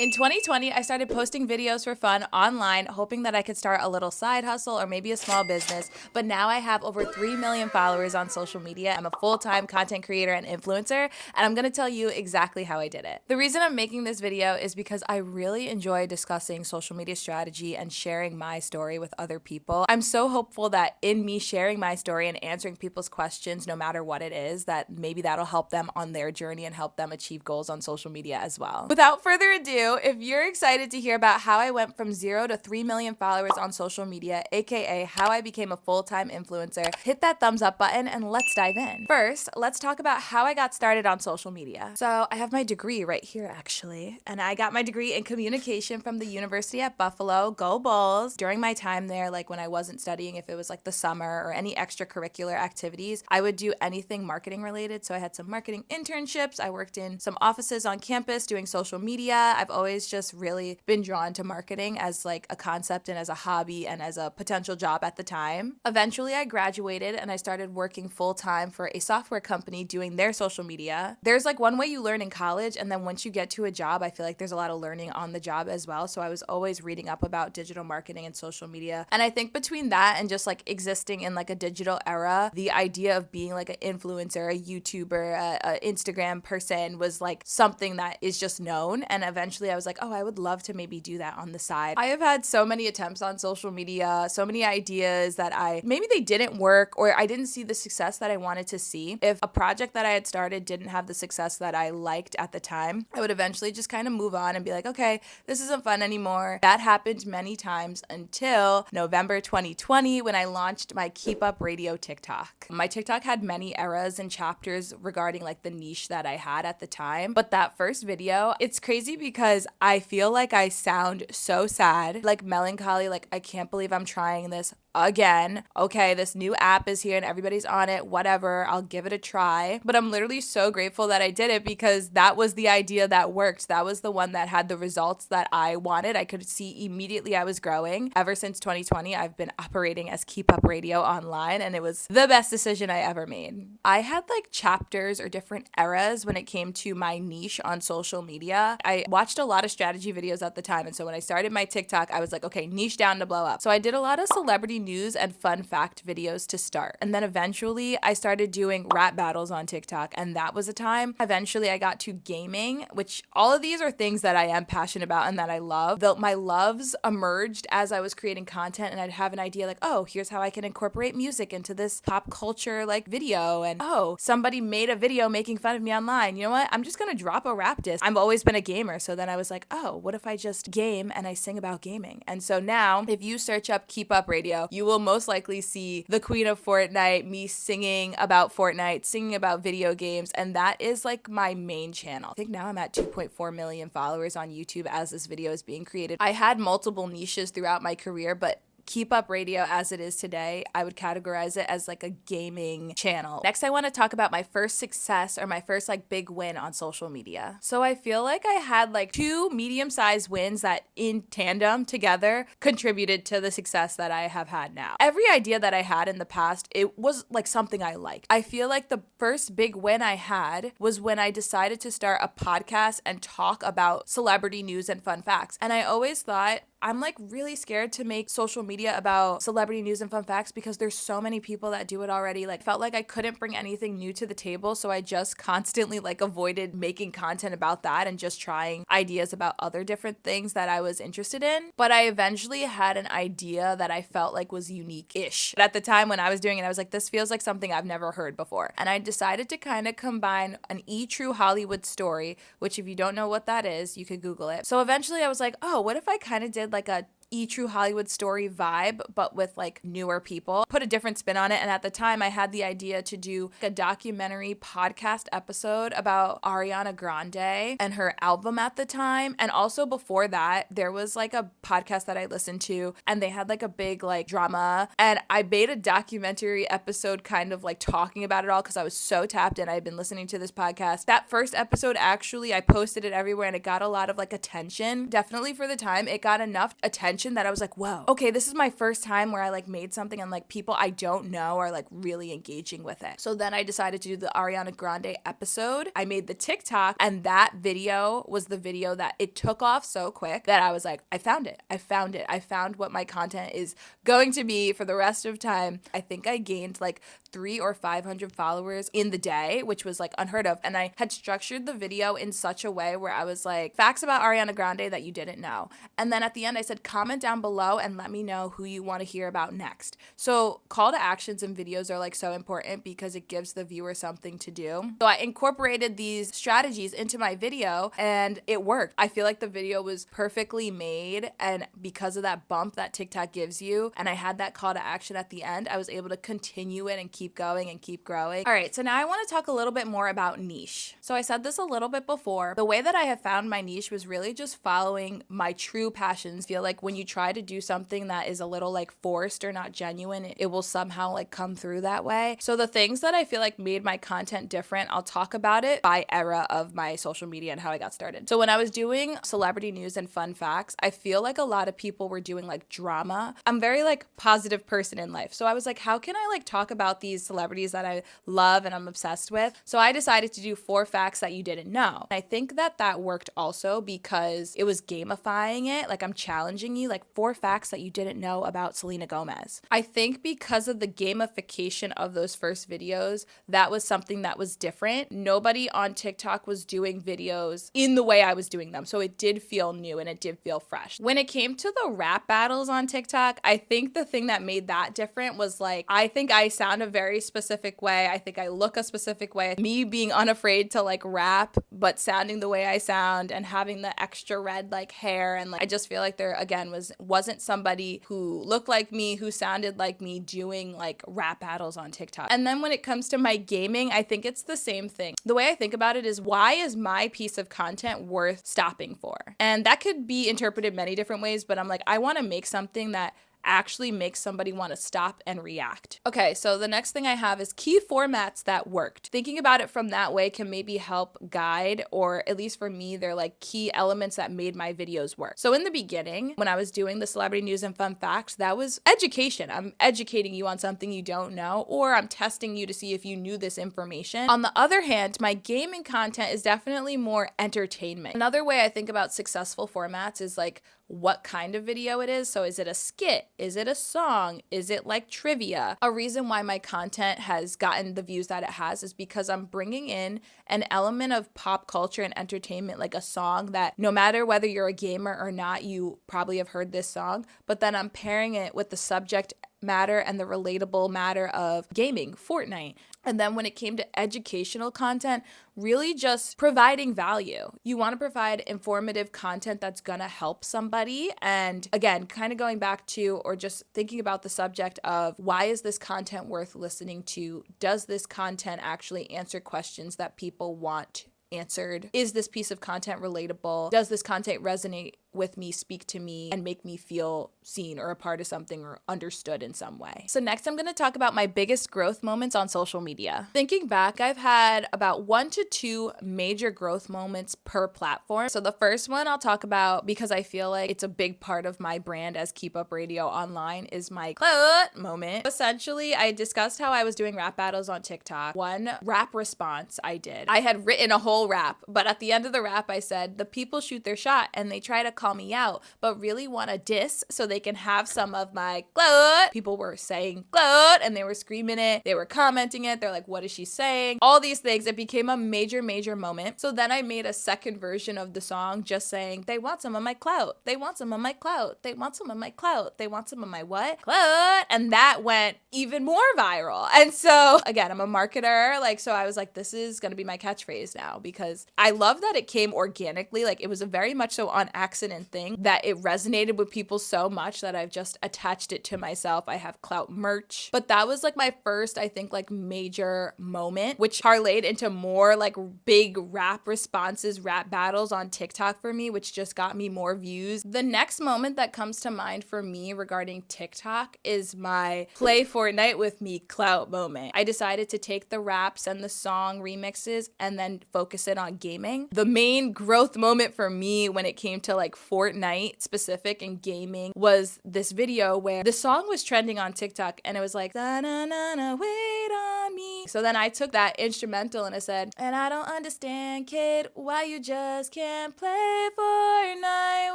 In 2020, I started posting videos for fun online, hoping that I could start a little side hustle or maybe a small business. But now I have over 3 million followers on social media. I'm a full-time content creator and influencer, and I'm gonna tell you exactly how I did it. The reason I'm making this video is because I really enjoy discussing social media strategy and sharing my story with other people. I'm so hopeful that in me sharing my story and answering people's questions, no matter what it is, that maybe that'll help them on their journey and help them achieve goals on social media as well. Without further ado, if you're excited to hear about how I went from 0 to 3 million followers on social media, aka how I became a full-time influencer, hit that thumbs up button and let's dive in. First, let's talk about how I got started on social media. So I have my degree right here actually, and I got my degree in communication from the University at Buffalo. Go Bulls. During my time there, like when I wasn't studying, if it was like the summer or any extracurricular activities, I would do anything marketing related. So I had some marketing internships. I worked in some offices on campus doing social media. I've always just really been drawn to marketing as like a concept and as a hobby and as a potential job at the time. Eventually I graduated and I started working full-time for a software company doing their social media. There's like one way you learn in college, and then once you get to a job, I feel like there's a lot of learning on the job as well. So I was always reading up about digital marketing and social media. And I think between that and just like existing in like a digital era, the idea of being like an influencer, a YouTuber, a Instagram person was like something that is just known. And eventually I was like, oh, I would love to maybe do that on the side. I have had so many attempts on social media, so many ideas that maybe they didn't work or I didn't see the success that I wanted to see. If a project that I had started didn't have the success that I liked at the time, I would eventually just kind of move on and be like, okay, this isn't fun anymore. That happened many times until November 2020 when I launched my Keep Up Radio TikTok. My TikTok had many eras and chapters regarding like the niche that I had at the time. But that first video, it's crazy because I feel like I sound so sad, like melancholy, like I can't believe I'm trying this again. Okay, this new app is here and everybody's on it, whatever, I'll give it a try. But I'm literally so grateful that I did it because that was the idea that worked. That was the one that had the results that I wanted. I could see immediately I was growing. Ever since 2020, I've been operating as Keep Up Radio online, and it was the best decision I ever made. I had like chapters or different eras when it came to my niche on social media. I watched a lot of strategy videos at the time, and so when I started my TikTok, I was like, okay, niche down to blow up. So I did a lot of celebrity news and fun fact videos to start. And then eventually I started doing rap battles on TikTok, and that was a time. Eventually I got to gaming, which all of these are things that I am passionate about and that I love. Though my loves emerged as I was creating content, and I'd have an idea like, oh, here's how I can incorporate music into this pop culture like video, and oh, somebody made a video making fun of me online. You know what? I'm just gonna drop a rap diss. I've always been a gamer, so then I was like, oh, what if I just game and I sing about gaming? And so now if you search up Keep Up Radio, you will most likely see the Queen of Fortnite, me singing about Fortnite, singing about video games, and that is like my main channel. I think now I'm at 2.4 million followers on YouTube as this video is being created. I had multiple niches throughout my career, but Keep Up Radio as it is today, I would categorize it as like a gaming channel. Next, I want to talk about my first success or my first like big win on social media. So I feel like I had like 2 medium-sized wins that in tandem together contributed to the success that I have had now. Every idea that I had in the past, it was like something I liked. I feel like the first big win I had was when I decided to start a podcast and talk about celebrity news and fun facts. And I always thought, I'm like really scared to make social media about celebrity news and fun facts because there's so many people that do it already. Like felt like I couldn't bring anything new to the table. So I just constantly like avoided making content about that and just trying ideas about other different things that I was interested in. But I eventually had an idea that I felt like was unique-ish. At the time when I was doing it, I was like, this feels like something I've never heard before. And I decided to kind of combine an true Hollywood story, which if you don't know what that is, you could Google it. So eventually I was like, oh, what if I kind of did like a true Hollywood story vibe, but with like newer people, put a different spin on it. And at the time I had the idea to do a documentary podcast episode about Ariana Grande and her album at the time. And also before that, there was like a podcast that I listened to and they had like a big like drama, and I made a documentary episode kind of like talking about it all because I was so tapped in. I had been listening to this podcast. That first episode, actually, I posted it everywhere and it got a lot of like attention. Definitely for the time, it got enough attention mentioned that I was like, whoa, okay, this is my first time where I like made something and like people I don't know are like really engaging with it. So then I decided to do the Ariana Grande episode. I made the TikTok, and that video was the video that it took off so quick that I was like, I found it. I found it. I found what my content is going to be for the rest of time. I think I gained like 300 or 500 followers in the day, which was like unheard of. And I had structured the video in such a way where I was like, facts about Ariana Grande that you didn't know. And then at the end, I said, comment down below and let me know who you want to hear about next. So call to actions in videos are like so important because it gives the viewer something to do. So I incorporated these strategies into my video and it worked. I feel like the video was perfectly made, and because of that bump that TikTok gives you, and I had that call to action at the end, I was able to continue it and keep going and keep growing. All right, so now I want to talk a little bit more about niche. So I said this a little bit before. The way that I have found my niche was really just following my true passions. I feel like when you try to do something that is a little like forced or not genuine, it will somehow like come through that way. So the things that I feel like made my content different, I'll talk about it by era of my social media and how I got started. So when I was doing celebrity news and fun facts, I feel like a lot of people were doing like drama. I'm very like positive person in life. So I was like, how can I like talk about these celebrities that I love and I'm obsessed with? So I decided to do 4 facts that you didn't know. I think that worked also because it was gamifying it. Like I'm challenging you, like 4 facts that you didn't know about Selena Gomez. I think because of the gamification of those first videos, that was something that was different. Nobody on TikTok was doing videos in the way I was doing them. So it did feel new and it did feel fresh. When it came to the rap battles on TikTok, I think the thing that made that different was like, I think I sound a very specific way. I think I look a specific way. Me being unafraid to like rap, but sounding the way I sound and having the extra red like hair. And like, I just feel like there again wasn't somebody who looked like me, who sounded like me doing like rap battles on TikTok. And then when it comes to my gaming, I think it's the same thing. The way I think about it is, why is my piece of content worth stopping for? And that could be interpreted many different ways, but I'm like, I want to make something that actually makes somebody want to stop and react. Okay, so the next thing I have is key formats that worked. Thinking about it from that way can maybe help guide, or at least for me, they're like key elements that made my videos work. So in the beginning, when I was doing the celebrity news and fun facts, that was education. I'm educating you on something you don't know, or I'm testing you to see if you knew this information. On the other hand, my gaming content is definitely more entertainment. Another way I think about successful formats is like what kind of video it is. So is it a skit? Is it a song? Is it like trivia? A reason why my content has gotten the views that it has is because I'm bringing in an element of pop culture and entertainment, like a song that no matter whether you're a gamer or not, you probably have heard this song, but then I'm pairing it with the subject matter and the relatable matter of gaming, Fortnite. And then when it came to educational content, really just providing value. You want to provide informative content that's going to help somebody. And again, kind of going back to, or just thinking about the subject of, why is this content worth listening to? Does this content actually answer questions that people want answered? Is this piece of content relatable? Does this content resonate with me, speak to me, and make me feel seen or a part of something or understood in some way? So next, I'm going to talk about my biggest growth moments on social media. Thinking back, I've had about 1 to 2 major growth moments per platform. So the first one I'll talk about, because I feel like it's a big part of my brand as Keep Up Radio Online, is my clout moment. Essentially, I discussed how I was doing rap battles on TikTok. One rap response I did, I had written a whole rap, but at the end of the rap, I said, the people shoot their shot and they try to call me out, but really want to diss so they can have some of my gloat. People were saying gloat and they were screaming it. They were commenting it. They're like, what is she saying? All these things. It became a major, major moment. So then I made a second version of the song just saying, they want some of my clout. They want some of my clout. They want some of my clout. They want some of my what? Clout. And that went even more viral. And so again, I'm a marketer. So I was like, this is going to be my catchphrase now, because I love that it came organically. Like, it was a very much so on accident thing that it resonated with people so much that I've just attached it to myself. I have clout merch, but that was like my first, I think, like major moment, which parlayed into more like big rap responses, rap battles on TikTok for me, which just got me more views. The next moment that comes to mind for me regarding TikTok is my play Fortnite with me clout moment. I decided to take the raps and the song remixes and then focus it on gaming. The main growth moment for me when it came to like Fortnite specific and gaming was this video where the song was trending on TikTok and it was like, na na na na, wait on me. So then I took that instrumental and I said, and I don't understand, kid, why you just can't play Fortnite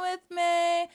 with me.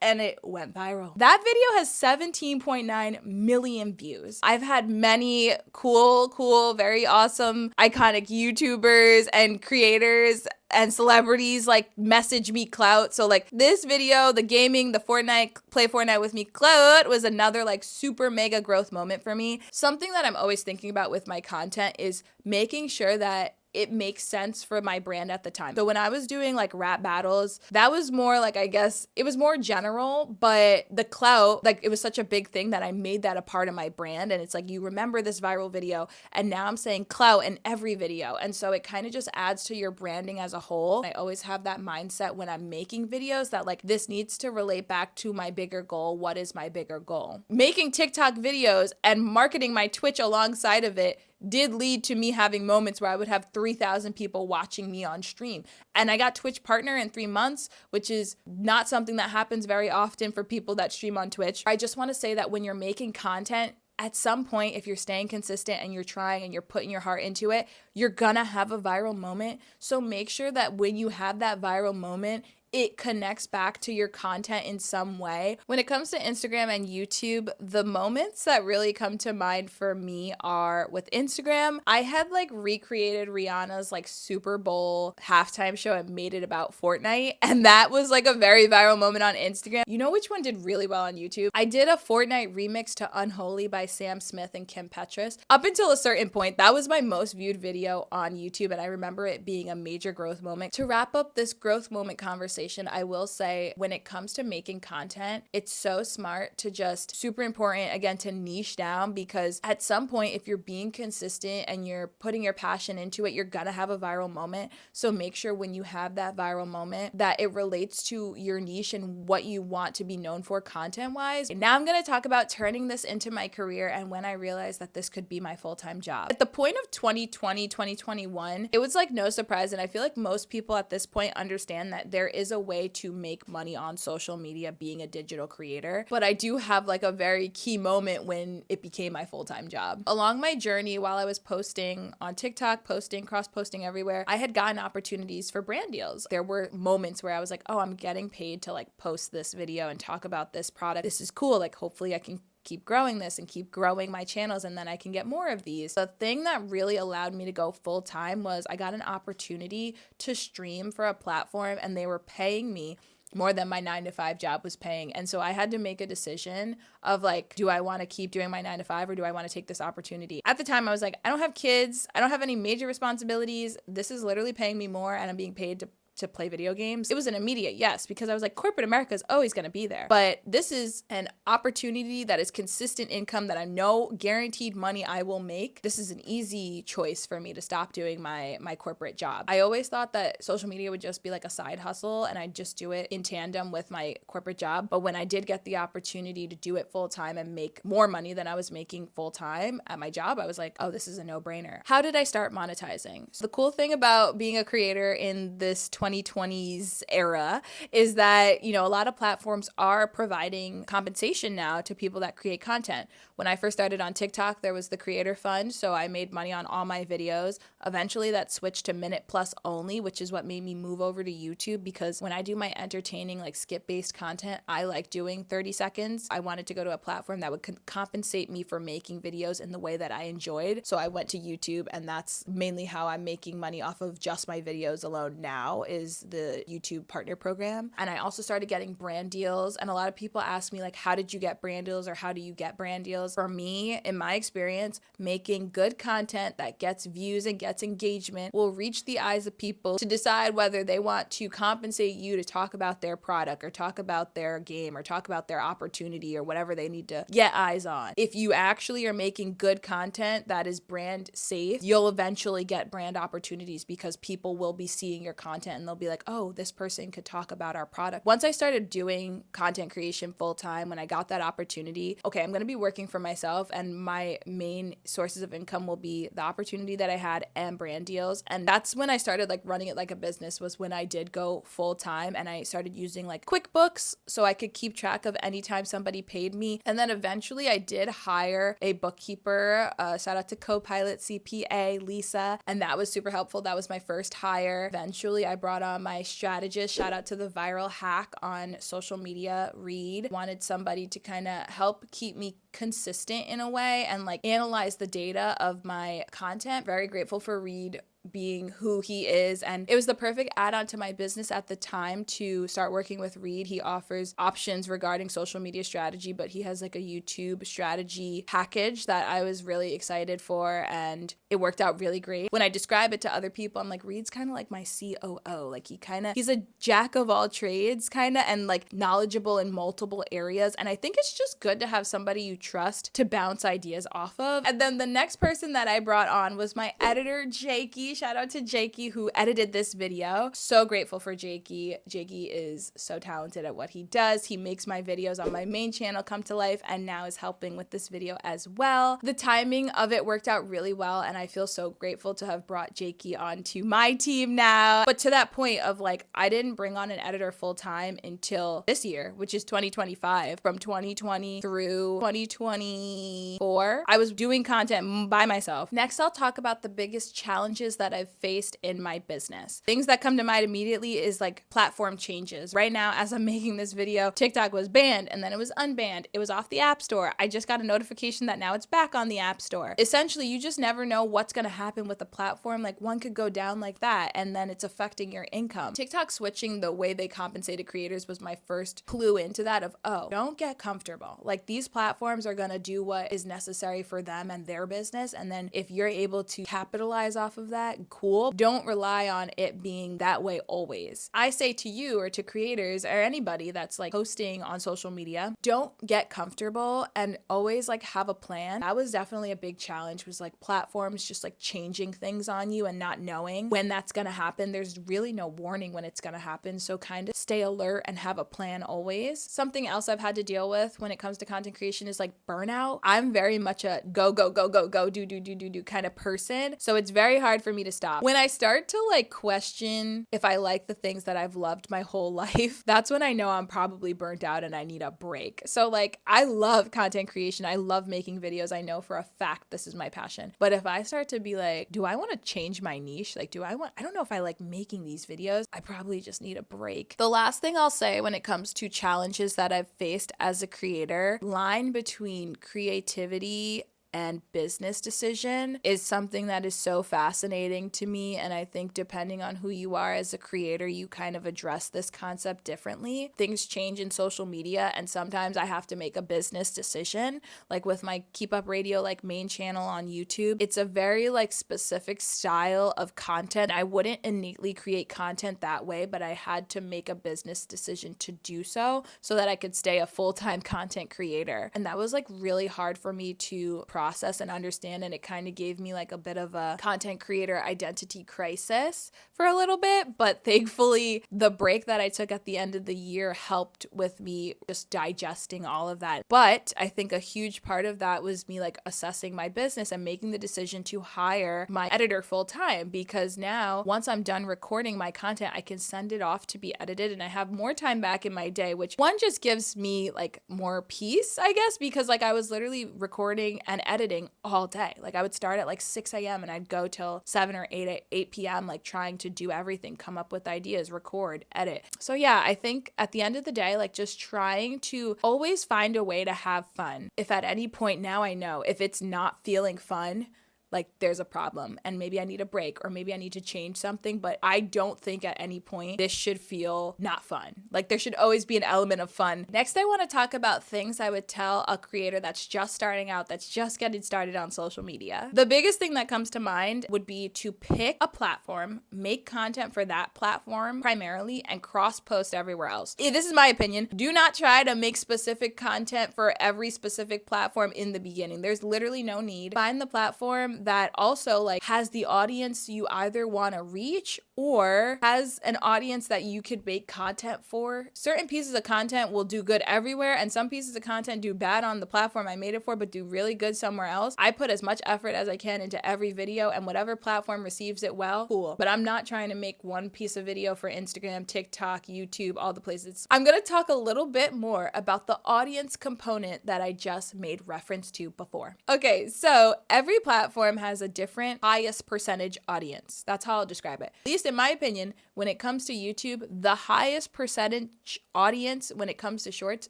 And it went viral. That video has 17.9 million views. I've had many cool, very awesome, iconic YouTubers and creators and celebrities like message me clout. So like this video, the gaming, the Fortnite, play Fortnite with me clout was another like super mega growth moment for me. Something that I'm always thinking about with my content is making sure that it makes sense for my brand at the time. So when I was doing like rap battles, that was more like, I guess it was more general, but the clout, like it was such a big thing that I made that a part of my brand. And it's like, you remember this viral video and now I'm saying clout in every video. And so it kind of just adds to your branding as a whole. I always have that mindset when I'm making videos that like, this needs to relate back to my bigger goal. What is my bigger goal? Making TikTok videos and marketing my Twitch alongside of it did lead to me having moments where I would have 3,000 people watching me on stream. And I got Twitch partner in 3 months, which is not something that happens very often for people that stream on Twitch. I just want to say that when you're making content, at some point, if you're staying consistent and you're trying and you're putting your heart into it, you're gonna have a viral moment. So make sure that when you have that viral moment, it connects back to your content in some way. When it comes to Instagram and YouTube, the moments that really come to mind for me are with Instagram. I had like recreated Rihanna's like Super Bowl halftime show and made it about Fortnite. And that was like a very viral moment on Instagram. You know which one did really well on YouTube? I did a Fortnite remix to Unholy by Sam Smith and Kim Petras. Up until a certain point, that was my most viewed video on YouTube. And I remember it being a major growth moment. To wrap up this growth moment conversation, I will say when it comes to making content, it's so smart to just super important, again, to niche down, because at some point, if you're being consistent and you're putting your passion into it, you're gonna have a viral moment. So make sure when you have that viral moment that it relates to your niche and what you want to be known for content wise. And now I'm gonna talk about turning this into my career and when I realized that this could be my full-time job. At the point of 2020, 2021, it was like no surprise. And I feel like most people at this point understand that there is a way to make money on social media being a digital creator. But I do have like a very key moment when it became my full-time job. Along my journey, while I was posting on TikTok, cross-posting everywhere, I had gotten opportunities for brand deals. There were moments where I was like, oh, I'm getting paid to like post this video and talk about this product. This is cool. Like hopefully I can keep growing this and keep growing my channels and then I can get more of these. The thing that really allowed me to go full time was I got an opportunity to stream for a platform and they were paying me more than my 9-to-5 job was paying. And so I had to make a decision of like, do I want to keep doing my 9-to-5 or do I want to take this opportunity? At the time I was like, I don't have kids. I don't have any major responsibilities. This is literally paying me more and I'm being paid to play video games. It was an immediate yes, because I was like, corporate America is always going to be there. But this is an opportunity that is consistent income that I know guaranteed money I will make. This is an easy choice for me to stop doing my corporate job. I always thought that social media would just be like a side hustle and I'd just do it in tandem with my corporate job. But when I did get the opportunity to do it full time and make more money than I was making full time at my job, I was like, oh, this is a no-brainer. How did I start monetizing? So the cool thing about being a creator in this 2020s era is that, you know, a lot of platforms are providing compensation now to people that create content. When I first started on TikTok, there was the creator fund. So I made money on all my videos. Eventually that switched to minute plus only, which is what made me move over to YouTube, because when I do my entertaining, like skip-based content, I like doing 30 seconds. I wanted to go to a platform that would compensate me for making videos in the way that I enjoyed. So I went to YouTube, and that's mainly how I'm making money off of just my videos alone now, is the YouTube partner program. And I also started getting brand deals. And a lot of people ask me like, how did you get brand deals, or how do you get brand deals? For me, in my experience, making good content that gets views and gets engagement will reach the eyes of people to decide whether they want to compensate you to talk about their product or talk about their game or talk about their opportunity or whatever they need to get eyes on. If you actually are making good content that is brand safe, you'll eventually get brand opportunities because people will be seeing your content and they'll be like, oh, this person could talk about our product. Once I started doing content creation full time, when I got that opportunity, okay, I'm going to be working for myself, and my main sources of income will be the opportunity that I had and brand deals. And that's when I started like running it like a business, was when I did go full time and I started using like QuickBooks so I could keep track of any time somebody paid me. And then eventually I did hire a bookkeeper, shout out to Copilot CPA, Lisa, and that was super helpful. That was my first hire. Eventually I brought on my strategist, shout out to the viral hack on social media, Reed. Wanted somebody to kind of help keep me consistent in a way and like analyze the data of my content. Very grateful for Reed being who he is, and it was the perfect add-on to my business at the time to start working with Reed. He offers options regarding social media strategy, but he has like a YouTube strategy package that I was really excited for, and it worked out really great. When I describe it to other people, I'm like, Reed's kind of like my COO. Like he's a jack of all trades kind of, and like knowledgeable in multiple areas, and I think it's just good to have somebody you trust to bounce ideas off of. And then the next person that I brought on was my editor, Jakey. Shout out to Jakey, who edited this video. So grateful for Jakey. Jakey is so talented at what he does. He makes my videos on my main channel come to life, and now is helping with this video as well. The timing of it worked out really well, and I feel so grateful to have brought Jakey onto my team now. But to that point of like, I didn't bring on an editor full time until this year, which is 2025. From 2020 through 2024, I was doing content by myself. Next, I'll talk about the biggest challenges that I've faced in my business. Things that come to mind immediately is like platform changes. Right now, as I'm making this video, TikTok was banned and then it was unbanned. It was off the App Store. I just got a notification that now it's back on the App Store. Essentially, you just never know what's going to happen with the platform. Like one could go down like that and then it's affecting your income. TikTok switching the way they compensated creators was my first clue into that of, oh, don't get comfortable. Like these platforms are going to do what is necessary for them and their business. And then if you're able to capitalize off of that, cool. Don't rely on it being that way always. I say to you or to creators or anybody that's like posting on social media, don't get comfortable and always like have a plan. That was definitely a big challenge, was like platforms just like changing things on you and not knowing when that's going to happen. There's really no warning when it's going to happen. So kind of stay alert and have a plan always. Something else I've had to deal with when it comes to content creation is like burnout. I'm very much a go, do kind of person. So it's very hard for me to stop. When I start to like question if I like the things that I've loved my whole life, that's when I know I'm probably burnt out and I need a break. So like I love content creation. I love making videos. I know for a fact this is my passion. But if I start to be like, do I want to change my niche? Like, I don't know if I like making these videos. I probably just need a break. The last thing I'll say when it comes to challenges that I've faced as a creator, line between creativity and business decision is something that is so fascinating to me. And I think depending on who you are as a creator, you kind of address this concept differently. Things change in social media, and sometimes I have to make a business decision. Like with my Keep Up Radio like main channel on YouTube, it's a very like specific style of content. I wouldn't innately create content that way, but I had to make a business decision to do so that I could stay a full-time content creator. And that was like really hard for me to process and understand, and it kind of gave me like a bit of a content creator identity crisis for a little bit. But thankfully the break that I took at the end of the year helped with me just digesting all of that. But I think a huge part of that was me like assessing my business and making the decision to hire my editor full time, because now once I'm done recording my content, I can send it off to be edited and I have more time back in my day, which one just gives me like more peace, I guess, because like I was literally recording and editing all day. Like I would start at like 6 a.m. and I'd go till 7 or 8 p.m. like trying to do everything, come up with ideas, record, edit. So yeah, I think at the end of the day, like just trying to always find a way to have fun. If at any point now I know if it's not feeling fun, like there's a problem and maybe I need a break or maybe I need to change something, but I don't think at any point this should feel not fun. Like there should always be an element of fun. Next, I want to talk about things I would tell a creator that's just starting out, that's just getting started on social media. The biggest thing that comes to mind would be to pick a platform, make content for that platform primarily, and cross-post everywhere else. This is my opinion. Do not try to make specific content for every specific platform in the beginning. There's literally no need. Find the platform that also like has the audience you either want to reach or has an audience that you could make content for. Certain pieces of content will do good everywhere, and some pieces of content do bad on the platform I made it for, but do really good somewhere else. I put as much effort as I can into every video, and whatever platform receives it well, cool. But I'm not trying to make one piece of video for Instagram, TikTok, YouTube, all the places. I'm going to talk a little bit more about the audience component that I just made reference to before. Okay, so every platform has a different highest percentage audience. That's how I'll describe it. At least in my opinion, when it comes to YouTube, the highest percentage audience when it comes to shorts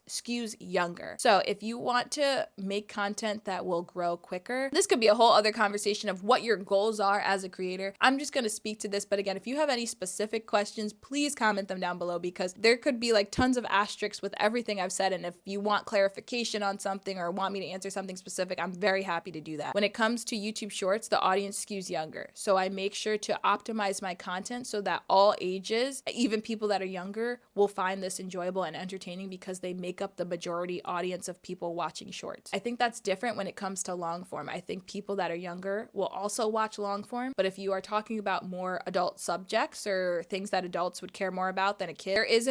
skews younger. So if you want to make content that will grow quicker, this could be a whole other conversation of what your goals are as a creator. I'm just going to speak to this, but again, if you have any specific questions, please comment them down below, because there could be like tons of asterisks with everything I've said, and if you want clarification on something or want me to answer something specific, I'm very happy to do that. When it comes to YouTube Shorts, the audience skews younger, so I make sure to optimize my content so that all ages, even people that are younger, will find this enjoyable and entertaining because they make up the majority audience of people watching shorts. I think that's different when it comes to long form. I think people that are younger will also watch long form, but if you are talking about more adult subjects or things that adults would care more about than a kid, there is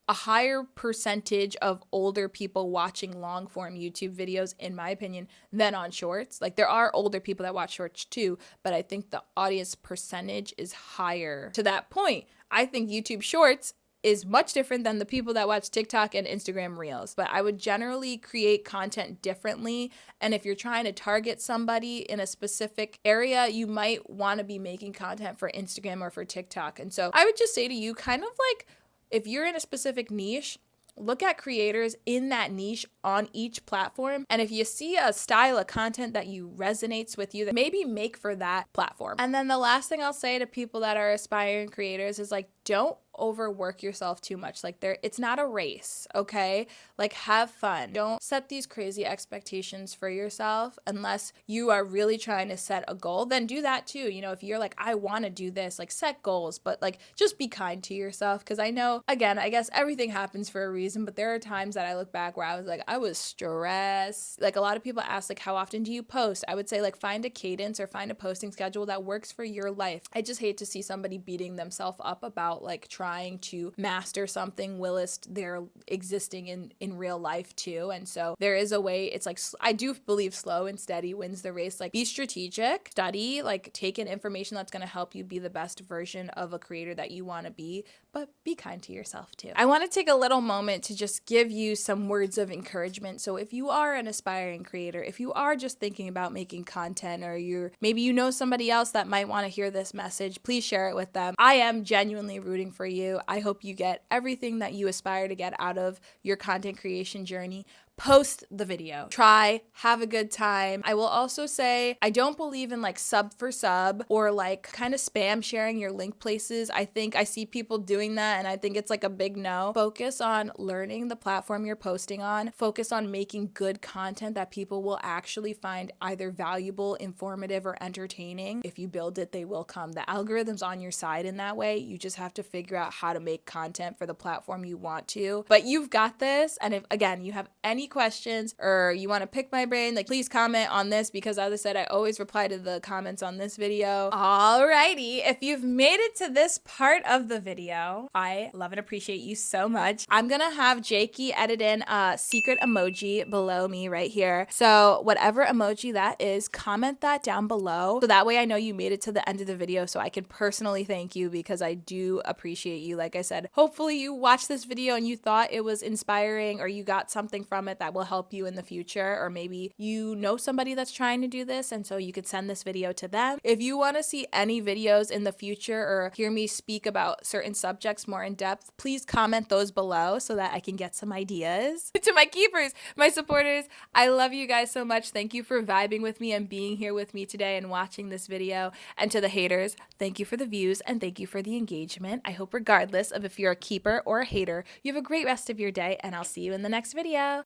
a higher percentage of older people watching long form YouTube videos, in my opinion, than on shorts. Like, there are older people that watch shorts too, but I think the audience percentage is higher. To that point, I think YouTube Shorts is much different than the people that watch TikTok and Instagram Reels. But I would generally create content differently. And if you're trying to target somebody in a specific area, you might want to be making content for Instagram or for TikTok. And so I would just say to you, kind of like, if you're in a specific niche, look at creators in that niche on each platform. And if you see a style of content that you resonates with you, then maybe make for that platform. And then the last thing I'll say to people that are aspiring creators is like, don't overwork yourself too much. Like, it's not a race, okay? Like, have fun. Don't set these crazy expectations for yourself unless you are really trying to set a goal. Then do that too. You know, if you're like, I want to do this, like, set goals, but like, just be kind to yourself. Because I know, again, I guess everything happens for a reason, but there are times that I look back where I was like, I was stressed. Like, a lot of people ask, like, how often do you post? I would say, like, find a cadence or find a posting schedule that works for your life. I just hate to see somebody beating themselves up about like trying to master something whilst they're existing in real life too. And so there is a way, it's like, I do believe slow and steady wins the race. Like, be strategic, study, like, take in information that's going to help you be the best version of a creator that you want to be, but be kind to yourself too. I want to take a little moment to just give you some words of encouragement. So if you are an aspiring creator, if you are just thinking about making content, or maybe you know somebody else that might want to hear this message, please share it with them. I am genuinely rooting for you. I hope you get everything that you aspire to get out of your content creation journey. Post the video. Try, have a good time. I will also say, I don't believe in like sub for sub or like kind of spam sharing your link places. I think I see people doing that and I think it's like a big no. Focus on learning the platform you're posting on. Focus on making good content that people will actually find either valuable, informative, or entertaining. If you build it, they will come. The algorithm's on your side in that way. You just have to figure out how to make content for the platform you want to. But you've got this. And if, again, you have any questions or you want to pick my brain, like, please comment on this, because as I said, I always reply to the comments on this video. Alrighty, if you've made it to this part of the video, I love and appreciate you so much. I'm gonna have Jakey edit in a secret emoji below me right here. So whatever emoji that is, comment that down below, so that way I know you made it to the end of the video, so I can personally thank you, because I do appreciate you. Like I said, hopefully you watched this video and you thought it was inspiring, or you got something from it that will help you in the future, or maybe you know somebody that's trying to do this and so you could send this video to them. If you want to see any videos in the future or hear me speak about certain subjects more in depth, please comment those below so that I can get some ideas. To my keepers, my supporters, I love you guys so much. Thank you for vibing with me and being here with me today and watching this video. And to the haters, thank you for the views and thank you for the engagement. I hope regardless of if you're a keeper or a hater, you have a great rest of your day, and I'll see you in the next video.